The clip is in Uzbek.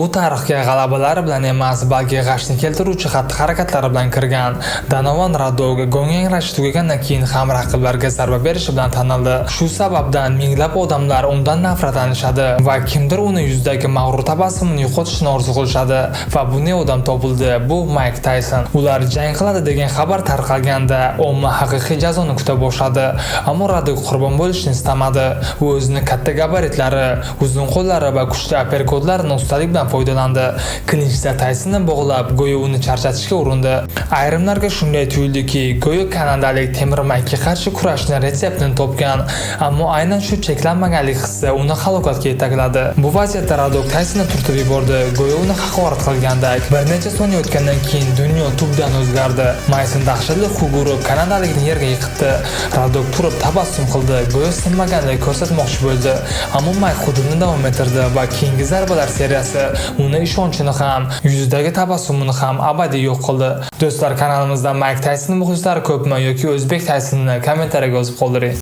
U tarixga g'alabalari bilan emas, balki g'ashni keltiruvchi xatti-harakatlari bilan kirgan. Donovan Radog gong yangrashi tugagandan keyin ham raqiblarga zarba berishi bilan tanildi. Shu sababdan minglab odamlar undan nafratlanishadi va kimdir uni yuzidagi mag'rur tabassumini yo'qotishni orzu qilishadi va bunday odam topildi. Bu Mike Tyson. Ular jang qiladi degan xabar tarqalganda, omma haqiqiy jazoni kuta boshladi. Ammo Radog qurbon bo'lishni istamadi. U o'zining katta gabaritlari, uzun qo'llari va kuchli upperkotlarini ustalik bilan foydalandi. Klinchda Taysonni bog'lab, go'yo uni charchatishga urindi. Ayrimlarga shunday tuyuldiki, go'yo kanadalik Temir Maykka qarshi kurashni retseptini topgan, ammo aynan shu cheklanmaganlik hissi uni halokatga yetakladi. Bu vaziyatda Radog Taysonni turtib yubordi, go'yo uni haqorat qilgandek. Bir necha soniya o'tgandan keyin dunyo tubdan o'zgardi. Mayson dahshatli huk urib kanadalikni yerga yiqitdi. Radog turib tabassum qildi, go'yo sinmagandek ko'rsatmoqchi bo'ldi. Ammo Mayk hujumni davom ettirdi va keyingi zarbalar seriyasi uni ishonchini ham, yuzidagi tabassumini ham abadiy yo'q qildi. Do'stlar, kanalimizda Mike Tyson muxlislari ko'pmi yoki o'zbek Taysonni kommentariyaga yozib qoldiring.